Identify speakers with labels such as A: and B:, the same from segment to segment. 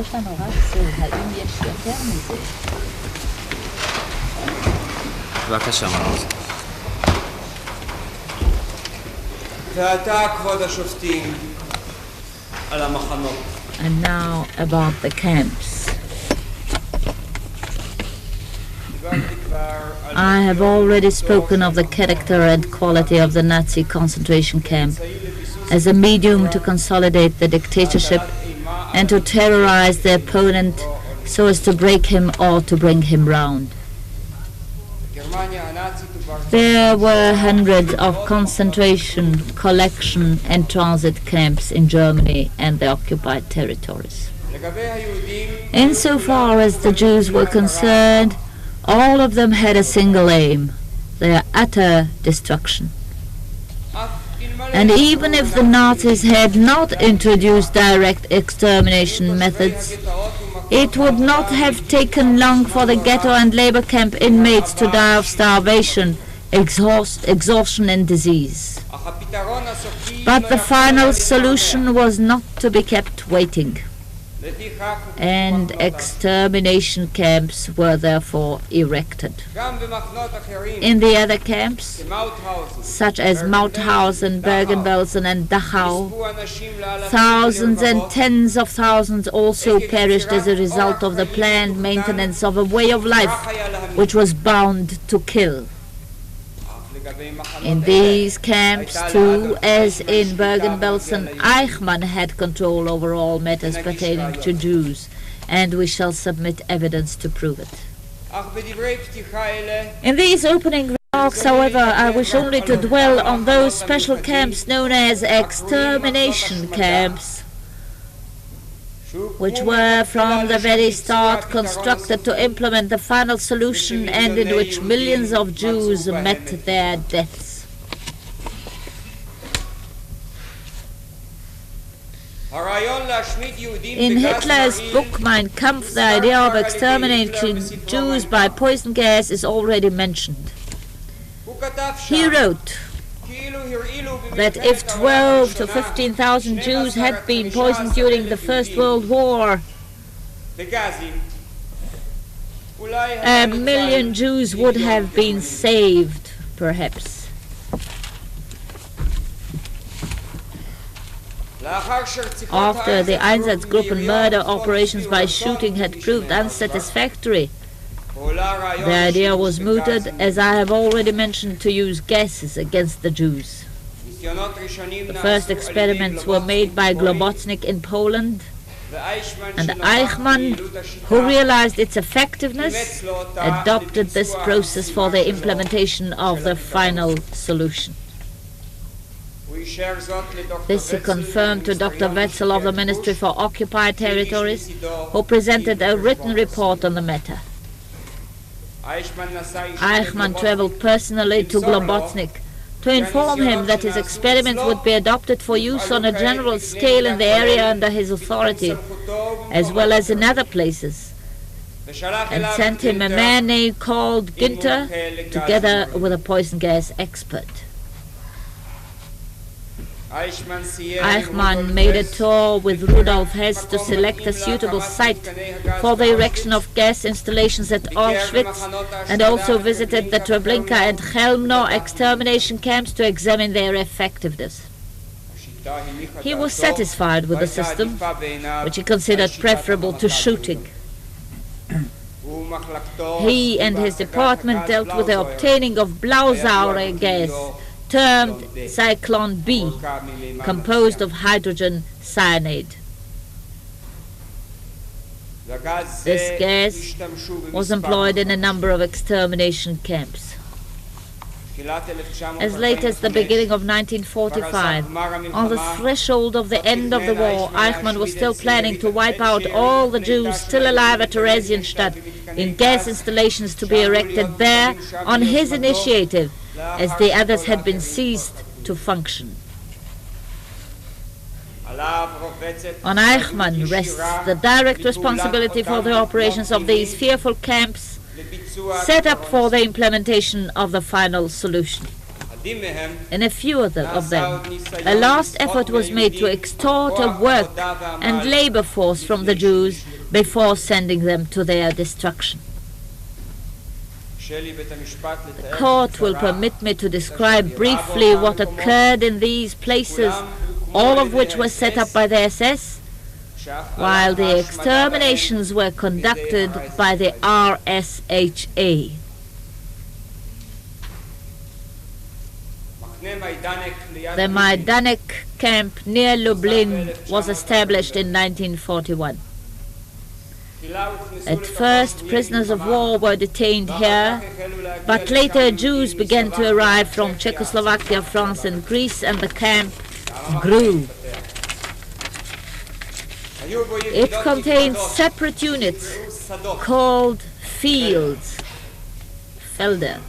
A: יש לנו רק זה, האם יש יותר מזה?
B: בבקשה, מעוז.
C: ועתה, כבוד השופטים, על המחנות.
A: And now about the camps. I have already spoken of the character and quality of the Nazi concentration camp as a medium to consolidate the dictatorship and to terrorize the opponent so as to break him or to bring him round. There were hundreds of concentration, collection and transit camps in Germany and the occupied territories. Insofar as the Jews were concerned, all of them had a single aim, their utter destruction. And even if the Nazis had not introduced direct extermination methods, it would not have taken long for the ghetto and labor camp inmates to die of starvation, exhaustion and disease. But the final solution was not to be kept waiting, and extermination camps were therefore erected. In the other camps, such as Mauthausen, Bergen-Belsen and Dachau, thousands and tens of thousands also perished as a result of the planned maintenance of a way of life which was bound to kill. In these camps, too, as in Bergen-Belsen, Eichmann had control over all matters pertaining to Jews, and we shall submit evidence to prove it. In these opening remarks, however, I wish only to dwell on those special camps known as extermination camps, which were from the very start constructed to implement the final solution and in which millions of Jews met their deaths. In Hitler's book Mein Kampf, the idea of exterminating Jews by poison gas is already mentioned. He wrote that if 12 to 15,000 Jews had been poisoned during the First World War, 1 million Jews would have been saved, perhaps. After the Einsatzgruppen murder operations by shooting had proved unsatisfactory, The idea was mooted, as I have already mentioned, to use gases against the Jews. The first experiments were made by Globocnik in Poland, and Eichmann, who realized its effectiveness, adopted this process for the implementation of the final solution. This he confirmed to Dr. Wetzel of the Ministry for Occupied Territories, who presented a written report on the matter. Eichmann traveled personally to Globocnik to inform him that his experiments would be adopted for use on a general scale in the area under his authority, as well as in other places, and sent him a man called Günther, together with a poison gas expert. Eichmann made a tour with Rudolf Hess to select a suitable site for the erection of gas installations at Auschwitz, and also visited the Treblinka and Chelmno extermination camps to examine their effectiveness. He was satisfied with the system, which he considered preferable to shooting. He and his department dealt with the obtaining of Blausäure gas, termed Cyclone B, composed of hydrogen cyanide. This gas was employed in a number of extermination camps. As late as the beginning of 1945, on the threshold of the end of the war, Eichmann was still planning to wipe out all the Jews still alive at Theresienstadt in gas installations to be erected there on his initiative, as the others had been ceased to function. On Eichmann rests the direct responsibility for the operations of these fearful camps set up for the implementation of the final solution. In a few of them, a last effort was made to extort a work and labor force from the Jews before sending them to their destruction. The court will permit me to describe briefly what occurred in these places, all of which were set up by the SS, while the exterminations were conducted by the RSHA. The Majdanek camp near Lublin was established in 1941. At first, prisoners of war were detained here, but later Jews began to arrive from Czechoslovakia, France and Greece, and the camp grew. It contained separate units called fields, Felder.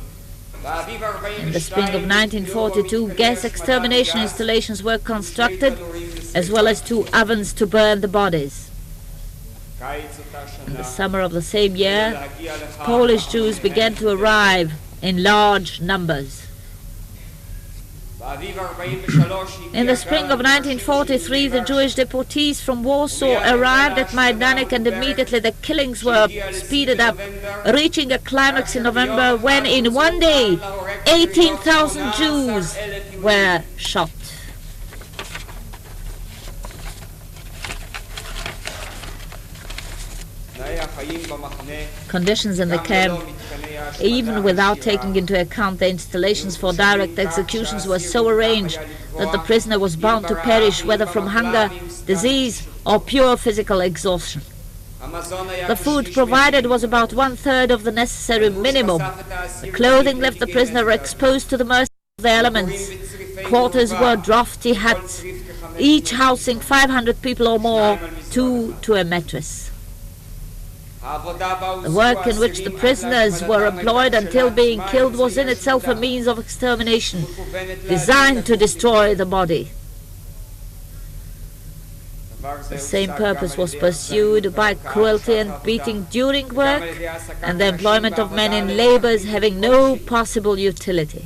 A: In the spring of 1942, gas extermination installations were constructed, as well as 2 ovens to burn the bodies. In the summer of the same year, Polish Jews began to arrive in large numbers. In the spring of 1943, the Jewish deportees from Warsaw arrived at Majdanek, and immediately the killings were speeded up, reaching a climax in November when, in one day, 18,000 Jews were shot. Conditions in the camp, even without taking into account the installations for direct executions, were so arranged that the prisoner was bound to perish, whether from hunger, disease, or pure physical exhaustion. The food provided was about 1/3 of the necessary minimum. The clothing left the prisoner exposed to the mercy of the elements. Quarters were drafty huts, each housing 500 people or more, 2 to a mattress. The work in which the prisoners were employed until being killed was in itself a means of extermination, designed to destroy the body. The same purpose was pursued by cruelty and beating during work, and the employment of men in labors having no possible utility.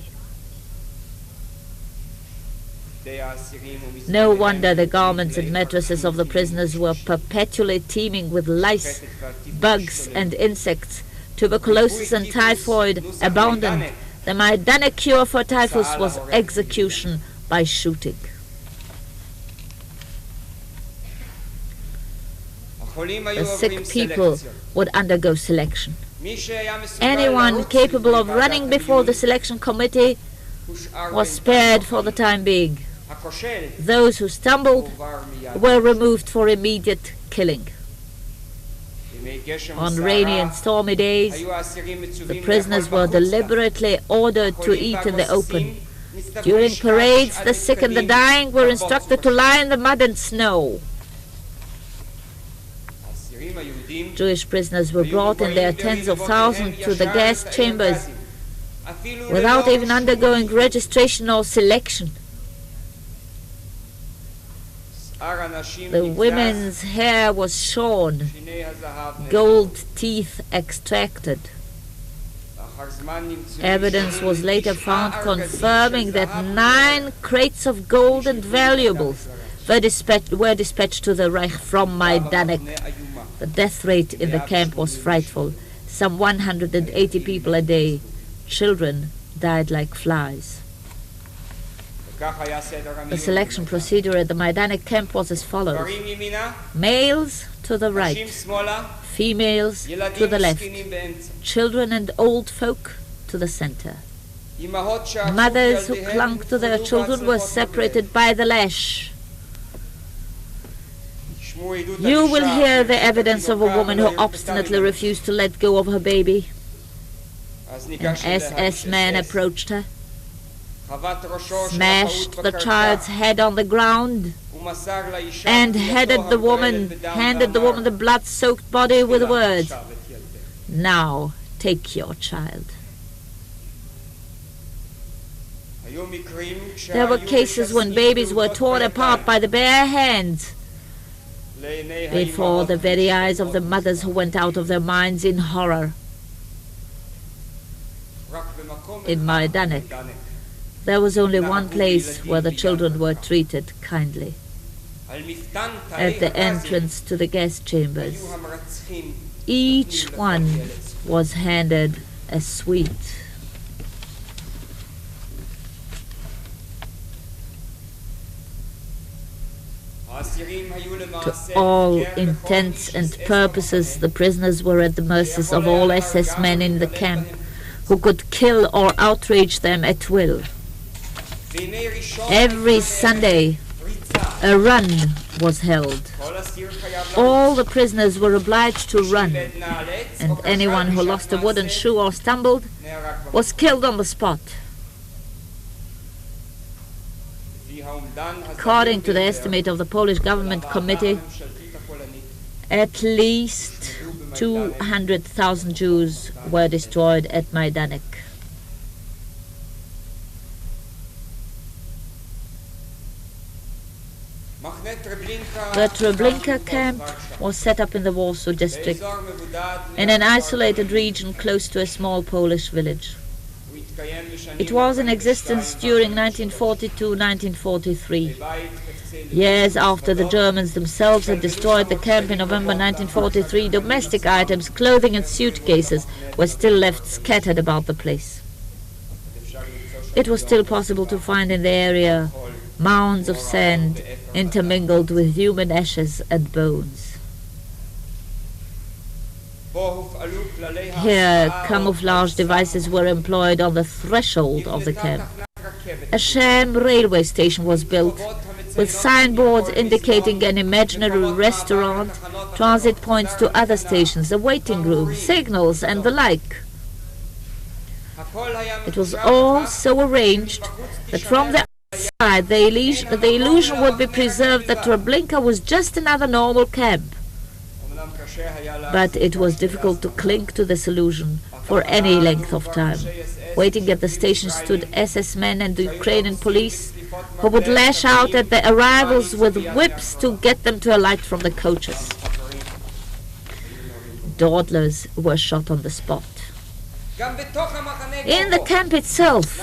A: No wonder the garments and mattresses of the prisoners were perpetually teeming with lice, bugs and insects. Tuberculosis and typhoid abounded. The Majdanek cure for typhus was execution by shooting. The sick people would undergo selection. Anyone capable of running before the selection committee was spared for the time being. Those who stumbled were removed for immediate killing. On rainy and stormy days, the prisoners were deliberately ordered to eat in the open. During parades, the sick and the dying were instructed to lie in the mud and snow. Jewish prisoners were brought in their tens of thousands to the gas chambers without even undergoing registration or selection. The women's hair was shorn, gold teeth extracted. Evidence was later found confirming that 9 crates of gold and valuables were dispatched to the Reich from Majdanek. The death rate in the camp was frightful. Some 180 people a day. Children died like flies. The selection procedure at the Majdanek camp was as follows. Males to the right, females to the left, children and old folk to the center. Mothers who clung to their children were separated by the lash. You will hear the evidence of a woman who obstinately refused to let go of her baby. An SS man approached her, smashed the child's head on the ground, and handed the woman the blood-soaked body with the words, "Now take your child." There were cases when babies were torn apart by the bare hands before the very eyes of the mothers who went out of their minds in horror. In Majdanek, there was only one place where the children were treated kindly. At the entrance to the gas chambers, each one was handed a sweet. To all intents and purposes, the prisoners were at the mercies of all SS men in the camp, who could kill or outrage them at will. Every Sunday, a run was held. All the prisoners were obliged to run, and anyone who lost a wooden shoe or stumbled was killed on the spot. According to the estimate of the Polish government committee, at least 200,000 Jews were destroyed at Majdanek. The Treblinka camp was set up in the Warsaw district, in an isolated region close to a small Polish village. It was in existence during 1942-1943. Years after the Germans themselves had destroyed the camp in November 1943, domestic items, clothing and suitcases were still left scattered about the place. It was still possible to find in the area mounds of sand intermingled with human ashes and bones. Here, camouflage devices were employed on the threshold of the camp. A sham railway station was built, with signboards indicating an imaginary restaurant, transit points to other stations, a waiting room, signals, and the like. It was all so arranged that from the outside the illusion would be preserved that Treblinka was just another normal camp. But it was difficult to cling to this illusion for any length of time. Waiting at the station stood SS men and the Ukrainian police, who would lash out at the arrivals with whips to get them to alight from the coaches. Dawdlers were shot on the spot. In the camp itself,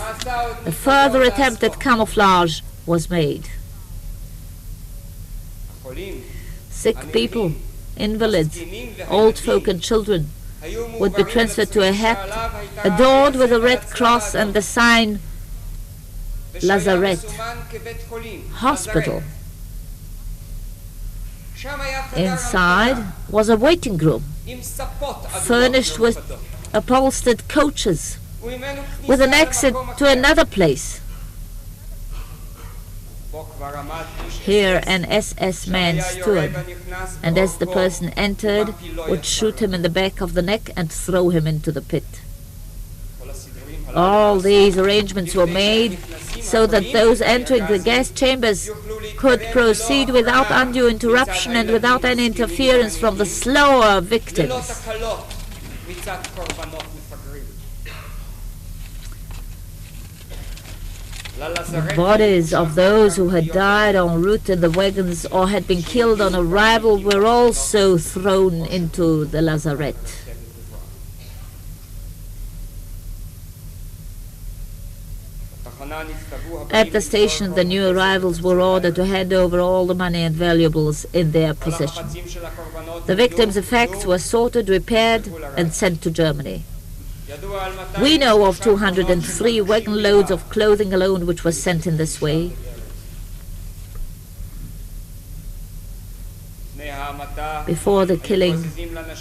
A: a further attempt at camouflage was made. Sick people, invalids, old folk and children would be transferred to a hut adorned with a red cross and the sign Lazaret, hospital. Inside was a waiting room furnished with upholstered coaches, with an exit to another place. Here an SS man stood, and as the person entered, would shoot him in the back of the neck and throw him into the pit. All these arrangements were made so that those entering the gas chambers could proceed without undue interruption and without any interference from the slower victims. The bodies of those who had died en route in the wagons or had been killed on arrival were also thrown into the lazarette. At the station, the new arrivals were ordered to hand over all the money and valuables in their possession. The victims' effects were sorted, repaired, and sent to Germany. We know of 203 wagon loads of clothing alone which were sent in this way. Before the killing,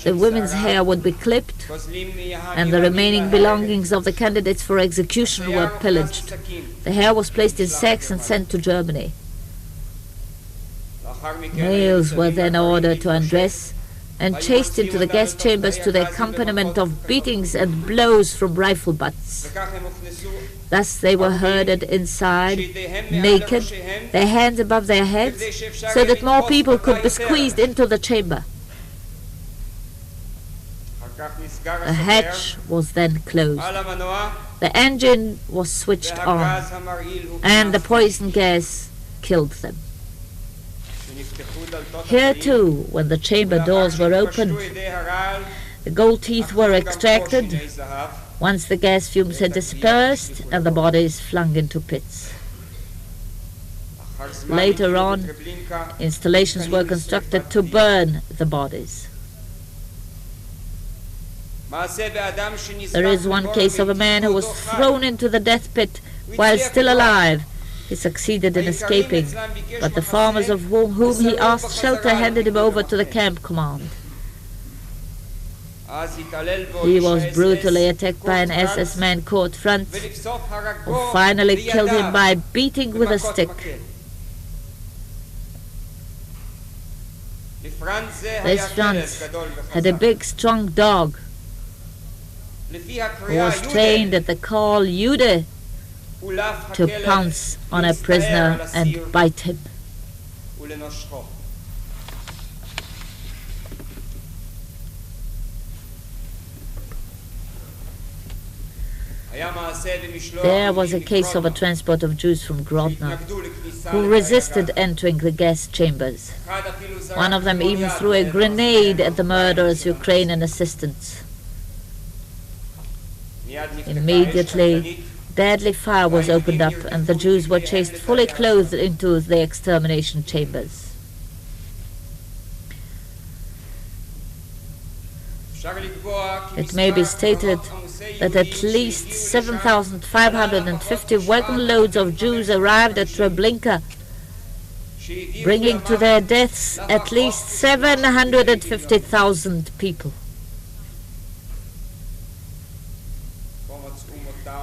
A: the women's hair would be clipped, and the remaining belongings of the candidates for execution were pillaged. The hair was placed in sacks and sent to Germany. Males were then ordered to undress and chased into the gas chambers to the accompaniment of beatings and blows from rifle butts. Thus they were herded inside, naked, their hands above their heads, so that more people could be squeezed into the chamber. A hatch was then closed. The engine was switched on, and the poison gas killed them. Here too, when the chamber doors were opened, the gold teeth were extracted, once the gas fumes had dispersed, and the bodies flung into pits. Later on, installations were constructed to burn the bodies. There is one case of a man who was thrown into the death pit while still alive. He succeeded in escaping, but the farmers of whom he asked shelter handed him over to the camp command. He was brutally attacked by an SS man, Kurt Franz, who finally killed him by beating with a stick. This Franz had a big, strong dog who was trained at the call Jude to pounce on a prisoner and bite him. There was a case of a transport of Jews from Grodno who resisted entering the gas chambers. One of them even threw a grenade at the murderers' Ukrainian assistants. Immediately, deadly fire was opened up, and the Jews were chased fully clothed into the extermination chambers. It may be stated that at least 7,550 wagon loads of Jews arrived at Treblinka, bringing to their deaths at least 750,000 people.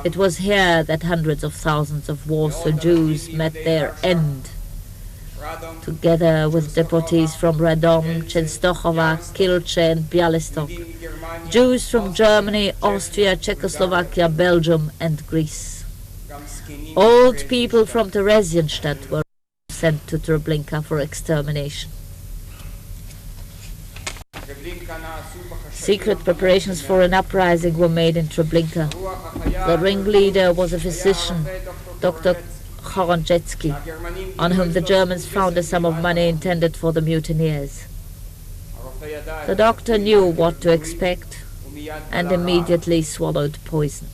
A: It was here that hundreds of thousands of Warsaw Jews met their end, together with deportees from Radom, Częstochowa, Kielce and Białystok, Jews from Germany, Austria, Czechoslovakia, Belgium and Greece. Old people from Theresienstadt were sent to Treblinka for extermination. Secret preparations for an uprising were made in Treblinka. The ringleader was a physician, Dr. Chorądziecki, on whom the Germans found a sum of money intended for the mutineers. The doctor knew what to expect and immediately swallowed poison.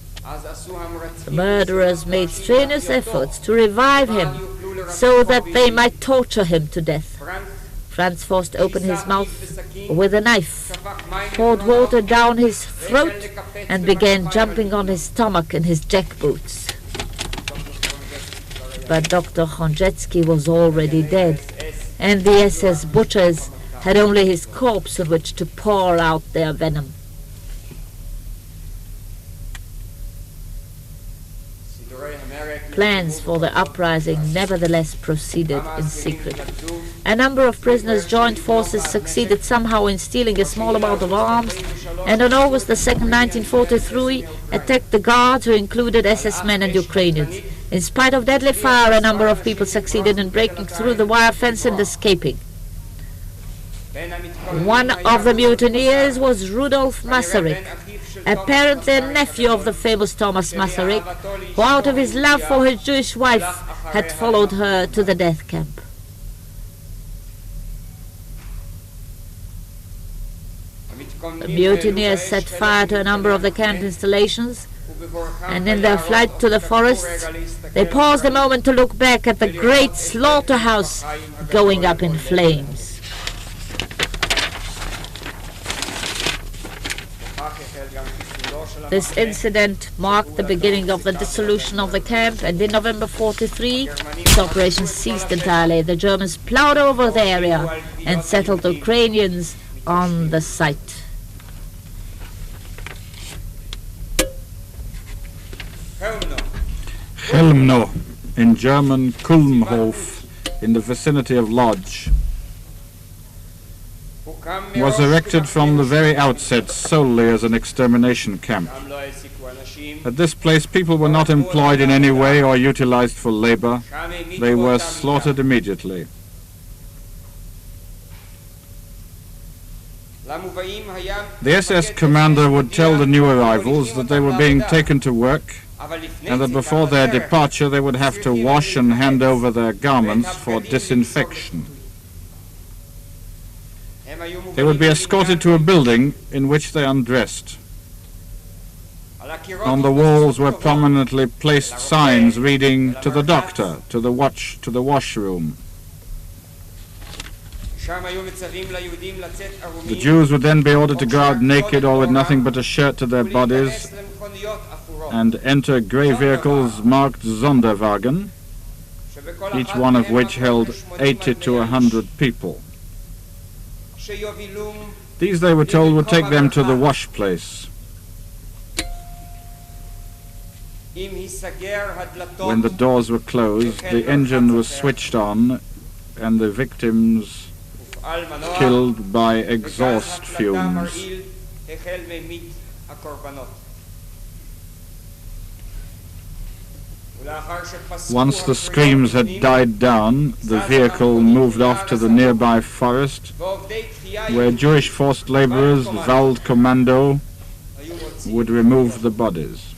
A: The murderers made strenuous efforts to revive him so that they might torture him to death. Franz forced open his mouth with a knife, poured water down his throat, and began jumping on his stomach in his jackboots. But Dr. Chorądziecki was already dead, and the SS butchers had only his corpse on which to pour out their venom. Plans for the uprising nevertheless proceeded in secret. A number of prisoners joined forces succeeded somehow in stealing a small amount of arms, and on August the 2nd, 1943, attacked the guards, who included SS men and Ukrainians. In spite of deadly fire, a number of people succeeded in breaking through the wire fence and escaping. One of the mutineers was Rudolf Masaryk, apparently a nephew of the famous Thomas Masaryk, who out of his love for his Jewish wife had followed her to the death camp. The mutineers set fire to a number of the camp installations, and in their flight to the forests, they paused a moment to look back at the great slaughterhouse going up in flames. This incident marked the beginning of the dissolution of the camp, and in November 43, its operations ceased entirely. The Germans plowed over the area and settled Ukrainians on the site.
D: Chelmno, in German Kulmhof, in the vicinity of Lodz, was erected from the very outset solely as an extermination camp. At this place, people were not employed in any way or utilized for labor. They were slaughtered immediately. The SS commander would tell the new arrivals that they were being taken to work, and that before their departure they would have to wash and hand over their garments for disinfection. They would be escorted to a building in which they undressed. On the walls were prominently placed signs reading, "To the doctor, to the washroom." The Jews would then be ordered to go out naked or with nothing but a shirt to their bodies and enter grey vehicles marked Sonderwagen, each one of which held 80 to 100 people. These, they were told, would take them to the wash place. When the doors were closed, the engine was switched on and the victims killed by exhaust fumes. Once the screams had died down, the vehicle moved off to the nearby forest, where Jewish forced laborers, Waldkommando, would remove the bodies.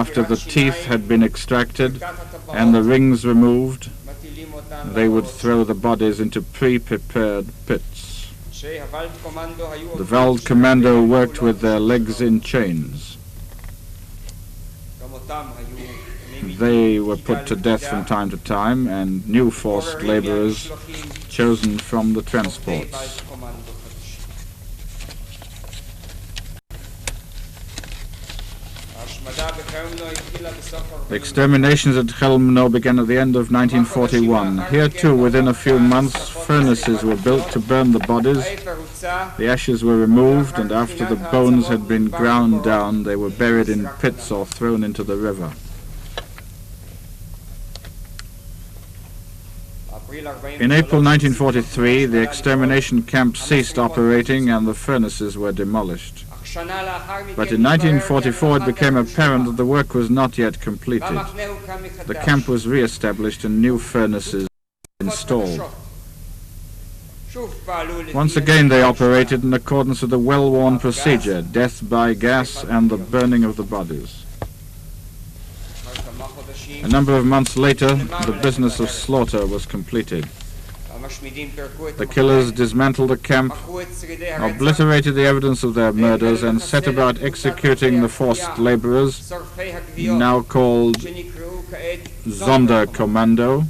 D: After the teeth had been extracted and the rings removed, they would throw the bodies into pre-prepared pits. The Waldkommando worked with their legs in chains. They were put to death from time to time, and new forced laborers chosen from the transports. The exterminations at Chelmno began at the end of 1941. Here too, within a few months, furnaces were built to burn the bodies. The ashes were removed, and after the bones had been ground down, they were buried in pits or thrown into the river. In April 1943, the extermination camp ceased operating and the furnaces were demolished. But in 1944 it became apparent that the work was not yet completed. The camp was re-established and new furnaces installed. Once again they operated in accordance with the well-worn procedure, death by gas and the burning of the bodies. A number of months later, the business of slaughter was completed. The killers dismantled the camp, obliterated the evidence of their murders, and set about executing the forced laborers, now called Sonderkommando,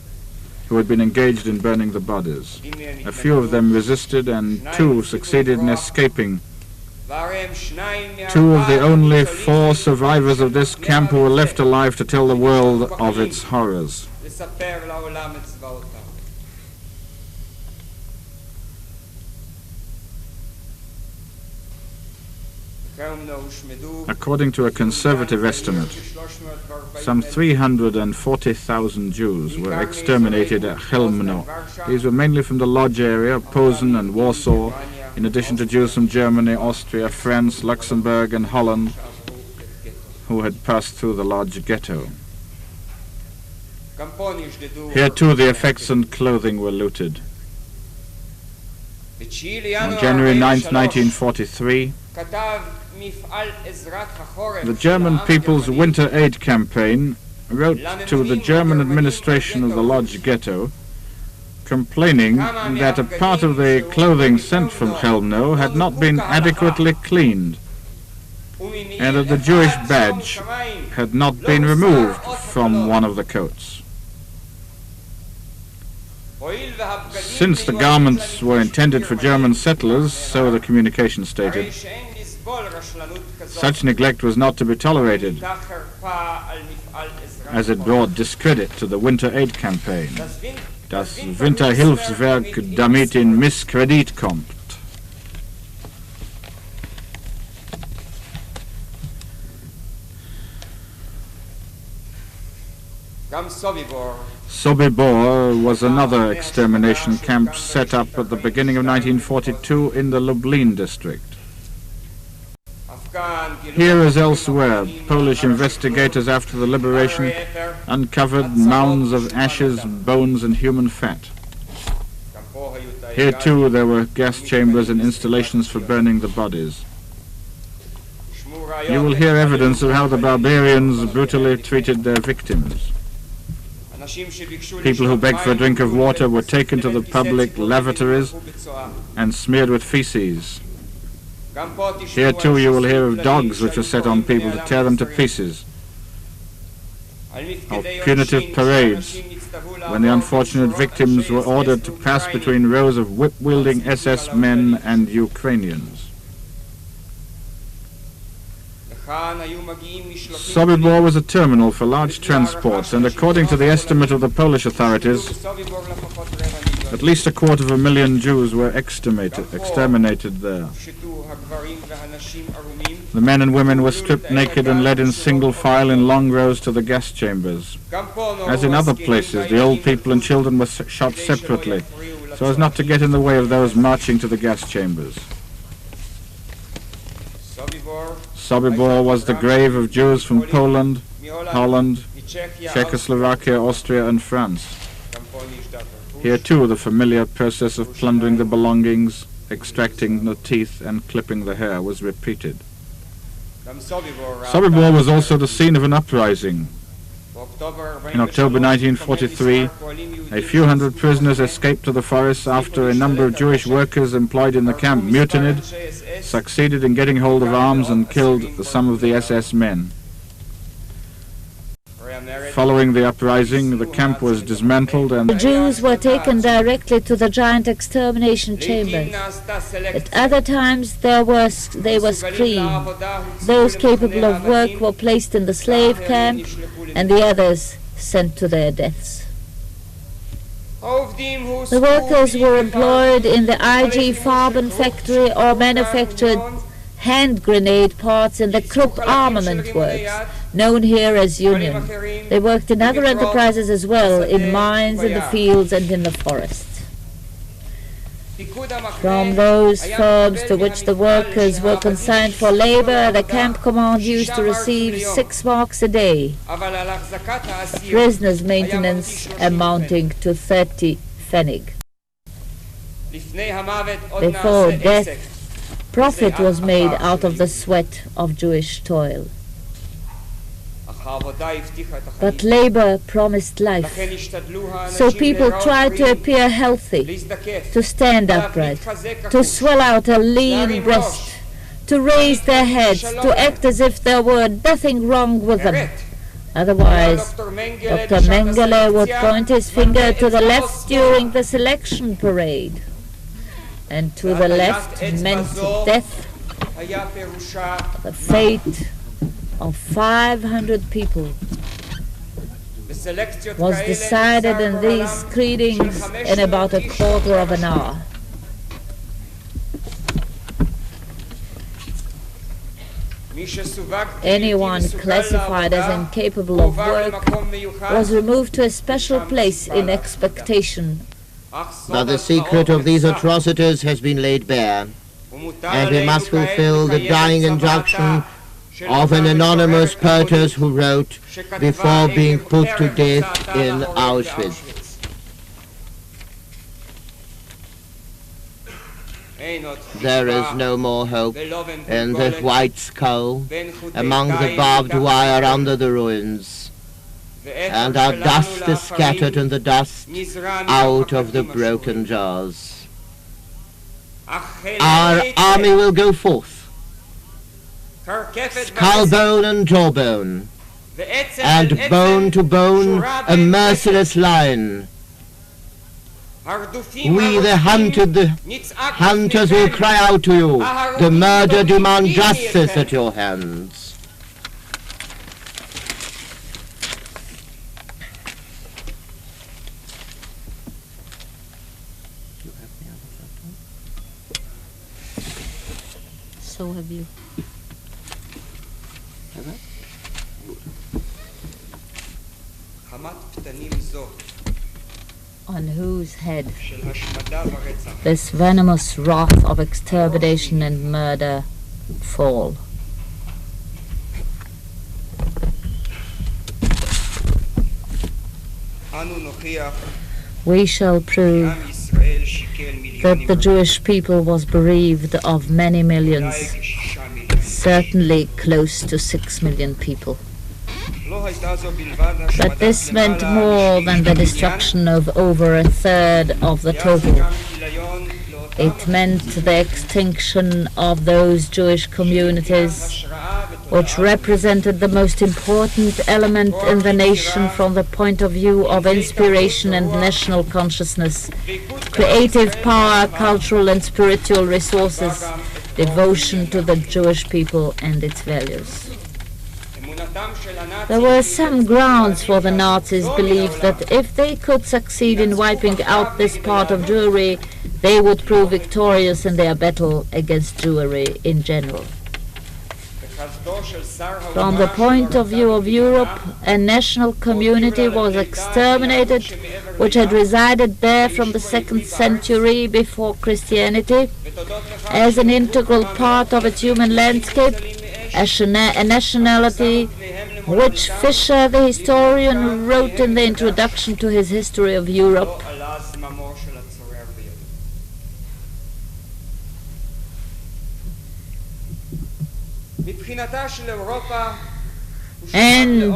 D: who had been engaged in burning the bodies. A few of them resisted, and 2 succeeded in escaping. 2 of the only 4 survivors of this camp who were left alive to tell the world of its horrors. According to a conservative estimate, some 340,000 Jews were exterminated at Chelmno. These were mainly from the Lodz area, Posen and Warsaw, in addition to Jews from Germany, Austria, France, Luxembourg and Holland, who had passed through the Lodz ghetto. Here too the effects and clothing were looted. On January 9, 1943, the German People's Winter Aid Campaign wrote to the German administration of the Lodz ghetto complaining that a part of the clothing sent from Chelmno had not been adequately cleaned and that the Jewish badge had not been removed from one of the coats. Since the garments were intended for German settlers, so the communication stated, such neglect was not to be tolerated, as it brought discredit to the Winter Aid Campaign. Das Winterhilfswerk damit in Misskredit kommt. Sobibor was another extermination camp set up at the beginning of 1942 in the Lublin district. Here as elsewhere, Polish investigators after the liberation uncovered mounds of ashes, bones and human fat. Here too there were gas chambers and installations for burning the bodies. You will hear evidence of how the barbarians brutally treated their victims. People who begged for a drink of water were taken to the public lavatories and smeared with feces. Here too you will hear of dogs which were set on people to tear them to pieces, of punitive parades when the unfortunate victims were ordered to pass between rows of whip-wielding SS men and Ukrainians. Sobibor was a terminal for large transports, and according to the estimate of the Polish authorities, at least 250,000 Jews were exterminated there. The men and women were stripped naked and led in single file in long rows to the gas chambers. As in other places, the old people and children were shot separately, so as not to get in the way of those marching to the gas chambers. Sobibor was the grave of Jews from Poland, Holland, Czechoslovakia, Austria and France. Here too the familiar process of plundering the belongings, extracting the teeth and clipping the hair was repeated. Sobibor was also the scene of an uprising. In October 1943, a few hundred prisoners escaped to the forests after a number of Jewish workers employed in the camp mutinied, succeeded in getting hold of arms and killed some of the SS men. Following the uprising, the camp was dismantled and
A: the Jews were taken directly to the giant extermination chambers. At other times they were screened. Those capable of work were placed in the slave camp and the others sent to their deaths. The workers were employed in the IG Farben factory or manufactured hand grenade parts in the Krupp armament works, known here as Union. They worked in other enterprises as well, in mines, in the fields and in the forests. From those firms to which the workers were consigned for labor, the camp command used to receive 6 marks a day, prisoners' maintenance amounting to 30 pfennig. Before death, profit was made out of the sweat of Jewish toil. But labor promised life, so people tried to appear healthy, to stand upright, to swell out a lean breast, to raise their heads, to act as if there were nothing wrong with them. Otherwise, Dr. Mengele would point his finger to the left during the selection parade, and to the left meant death, the fate of 500 people was decided in these greetings in about a quarter of an hour. Anyone classified as incapable of work was removed to a special place in expectation.
E: But the secret of these atrocities has been laid bare, and we must fulfill the dying injunction of an anonymous poetess who wrote before being put to death in Auschwitz. There is no more hope in the white skull among the barbed wire under the ruins, and our dust is scattered in the dust out of the broken jars. Our army will go forth, skull bone and jawbone, and bone to bone, a merciless line. We, the hunters, will cry out to you. The murder demand justice at your hands.
A: So have you. On whose head this venomous wrath of extermination and murder fall. We shall prove that the Jewish people was bereaved of many millions, certainly close to 6 million people. But this meant more than the destruction of over a third of the total. It meant the extinction of those Jewish communities which represented the most important element in the nation from the point of view of inspiration and national consciousness, creative power, cultural and spiritual resources, devotion to the Jewish people and its values. There were some grounds for the Nazis' belief that if they could succeed in wiping out this part of Jewry, they would prove victorious in their battle against Jewry in general. From the point of view of Europe, a national community was exterminated which had resided there from the 2nd century before Christianity as an integral part of its human landscape, a nationality which Fischer, the historian, wrote in the introduction to his History of Europe. And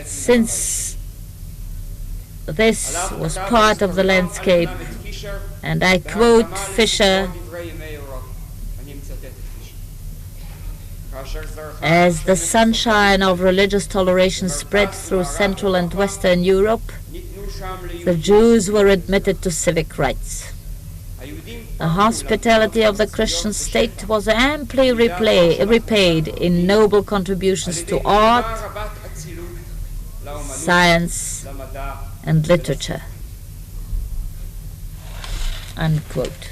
A: since this was part of the landscape, and I quote Fischer, as the sunshine of religious toleration spread through Central and Western Europe, the Jews were admitted to civic rights. The hospitality of the Christian state was amply repaid in noble contributions to art, science, and literature. Unquote.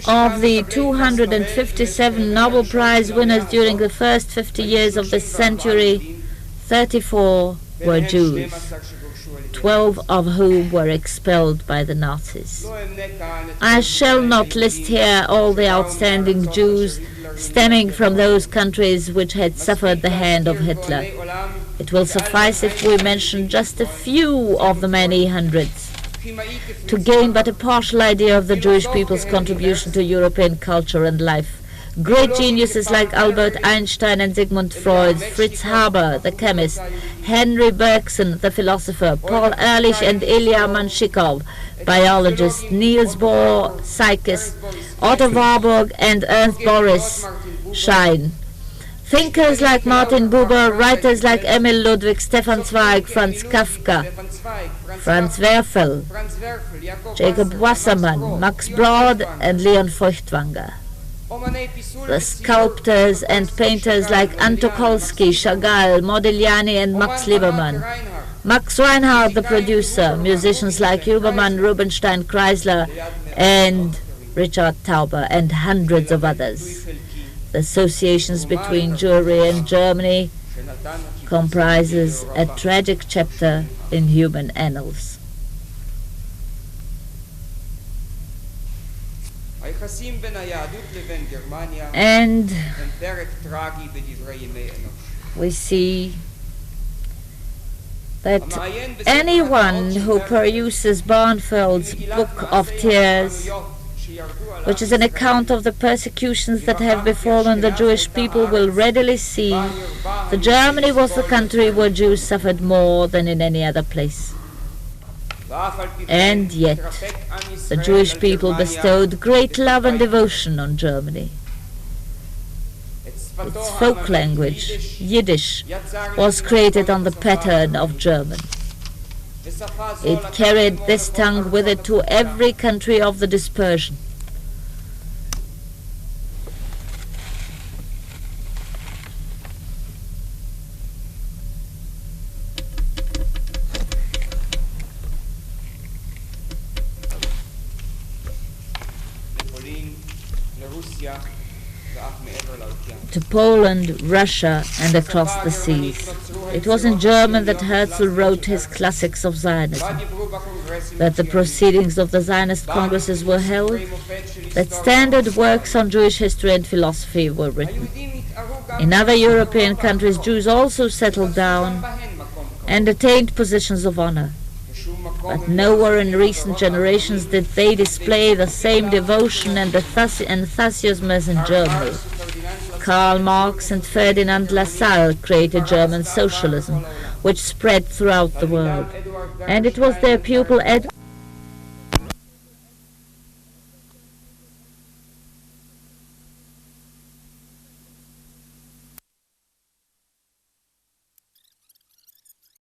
A: Of the 257 Nobel Prize winners during the first 50 years of this century, 34 were Jews, 12 of whom were expelled by the Nazis. I shall not list here all the outstanding Jews stemming from those countries which had suffered the hand of Hitler. It will suffice if we mention just a few of the many hundreds to gain but a partial idea of the Jewish people's contribution to European culture and life. Great geniuses like Albert Einstein and Sigmund Freud, Fritz Haber, the chemist, Henry Bergson, the philosopher, Paul Ehrlich and Ilya Manshikov, biologists, Niels Bohr, psychist, Otto Warburg and Ernst Boris shine. Thinkers like Martin Buber, writers like Emil Ludwig, Stefan Zweig, Franz Kafka, Franz Werfel, Jacob Wassermann, Max Brod and Leon Feuchtwanger. The sculptors and painters like Antokolsky, Chagall, Modigliani and Max Liebermann. Max Reinhardt, the producer, musicians like Huberman, Rubinstein, Kreisler, and Richard Tauber and hundreds of others. The associations between Jewry and Germany comprises a tragic chapter in human annals. And we see that anyone who peruses Barnfeld's Book of Tears, which is an account of the persecutions that have befallen the Jewish people, will readily see that Germany was the country where Jews suffered more than in any other place. And yet, the Jewish people bestowed great love and devotion on Germany. Its folk language, Yiddish, was created on the pattern of German. It carried this tongue with it to every country of the dispersion. To Poland, Russia, and across the seas. It was in German that Herzl wrote his classics of Zionism, that the proceedings of the Zionist congresses were held, that standard works on Jewish history and philosophy were written. In other European countries, Jews also settled down and attained positions of honor. But nowhere in recent generations did they display the same devotion and enthusiasm as in Germany. Karl Marx and Ferdinand Lassalle created German socialism, which spread throughout the world. And it was their pupil Edward